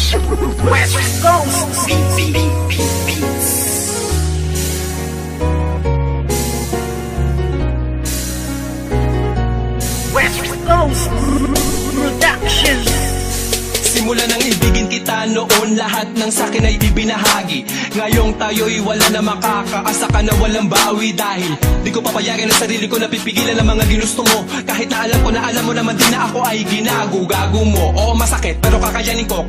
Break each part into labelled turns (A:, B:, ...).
A: West Coast Beats. West Coast Productions.
B: Simula nang ibigin kita noon, lahat ng sakin ay ibinahagi. Ngayong tayo'y wala na makakaasa ka na walang bawi. Dahil di ko papayagan ang sarili ko na pipigilan ang mga ginusto mo. Kahit na alam ko na alam mo naman din na ako ay ginago-gago mo. Oo, masakit pero kakayanin ko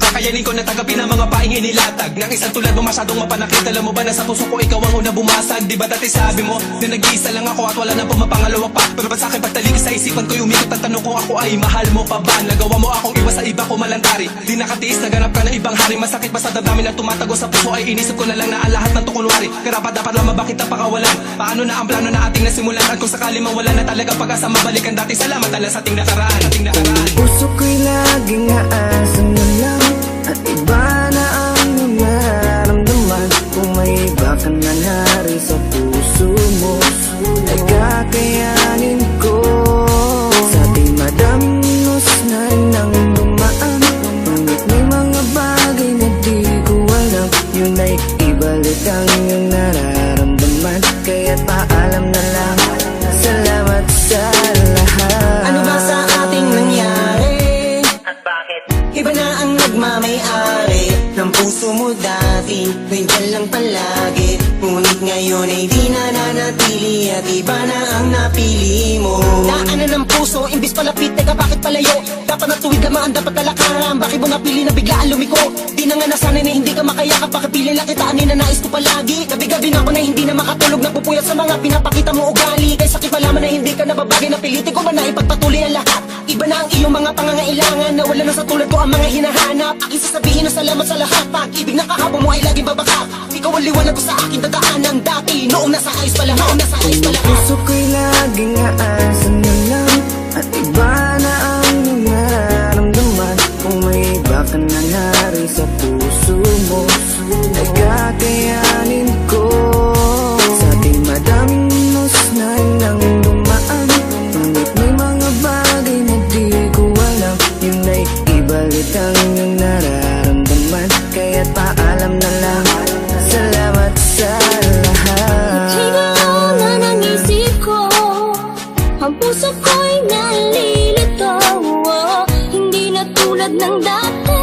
B: na tagapin ang mga paing inilatag ng isang tulad mo masyadong mapanakit. Alam mo ba na sa puso ko ikaw ang una bumasag? Di ba dati sabi mo na nag-iisa lang ako at wala na pumapangalawa pa? Pero ba't sa'kin pagtalikis sa isipan ko'y umikot at tanong ko ako ay mahal mo pa ba? Nagawa mo akong iwas sa iba ko malantari. Di nakatiis, naganap ka ng ibang hari. Masakit ba sa damdamin na tumatago sa puso ay inisip ko na lang na ang lahat ng tukunwari. Karapat dapat lang mabakit ang pakawalan. Paano na ang plano na ating nasimulan? At kung sakali mawala na talaga pag-asa mabalikan dati. Salamat ala sa ating nakaraan,
C: Puso ko'y laging aasa na lang at iba na ang nararamdaman. Kung may iba ka na nari sa puso mo ay kakayanin ko. Sa ating madaming na nang dumaan, ngunit may mga bagay na di ko alam. Yun ay ibalik ang iyong nararamdaman. Kaya't paalam na lang, salamat sa lahat.
D: Ano ba sa ating nangyari?
A: At bakit?
D: Iba na ang nagmamay-ari ng puso mo dati. Nandiyan lang palagi, ngunit ngayon ay di na nanatili. At iba na ang napili mo. Daanan ng puso, imbis palapit, teka bakit palayo? Dapat natuwid lamaan, dapat talakaran. Bakit mo napili na biglaan lumiko? Di na nga nasanay na hindi ka makayakap. Bakit pili lang kita, na nais ko palagi? Gabi-gabi na ako na hindi na makatulog. Napupuyat sa mga pinapakita mo ugali. Kay sakit malaman na hindi ka nababagay. Napilitin ko ba na ipagpatuloy ang lahat? Iba na ang iyong mga pangangailangan. Nawala na sa tulad ko ang mga hinahanap. Aking sasabihin na salamat sa lahat. Pag-ibig na kahapon mo ay laging babaka. Ikaw ang liwanag ko sa aking dadaanan dati. Noong nasa ayos pa lahat, nasa ayos pa lahat.
C: Puso ko'y laging aasa na lang at iba na ang nararamdaman. Kung may iba ka na nari sa puso mo ay kakayanin ko. Sa ating madaming na nang dumaan, ngunit may mga bagay na di ko alam. Yun ay ibalik ang iyong nararamdaman. Kaya't paalam na lang, salamat sa lahat.
E: Ikaw na ng isip ko, ang puso ko'y nalilito. Hindi na tulad ng dati,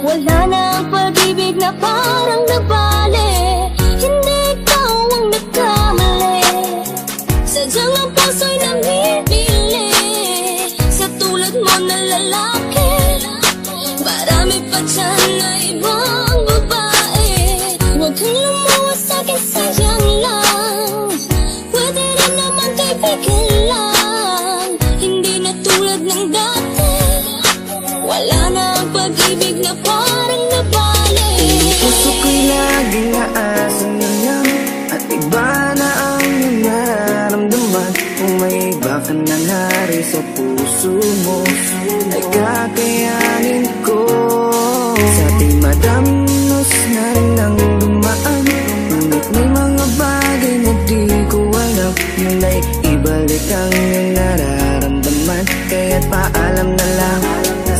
E: wala na ang pag-ibig na parang nabali. Hindi ikaw ang nagkamali, sadyang ang puso'y namimili sa tulad mo na lalaki. Marami pa dyan na ibang babae. Huwag kang lumawas sa'kin, sayang lang. Pwede rin naman kaibigan lang. Hindi na tulad ng dati, wala na ang pag-ibig na parang nabali.
C: Puso ko'y laging aasa na lang at iba na ang nararamdaman. Kung may iba ka na nari sa puso mo ay kakayanin ko. Sa ating madaming na nang dumaan, ngunit may mga bagay na di ko alam. Yun ay ibalik ang iyong nararamdaman. Kaya't paalam na lang,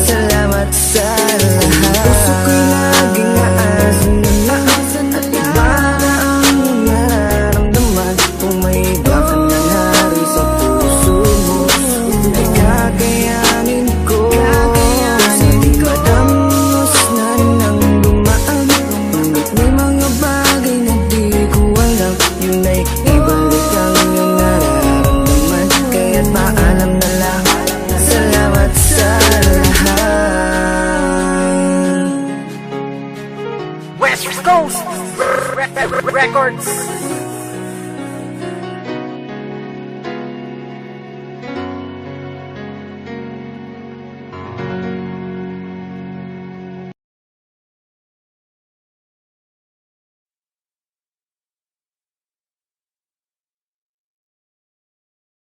C: salamat sa lahat. Puso ko'y laging aasa na lang at iba na ang nararamdaman. Kung may iba ka na nari sa puso mo ay kakayanin ko. Sa ating madaming na nang dumaan, ngunit may mga bagay na di ko alam. Yun ay ibalik ang iyong nararamdaman. Kaya't paalam na lang, salamat sa lahat.
A: West Coast Records.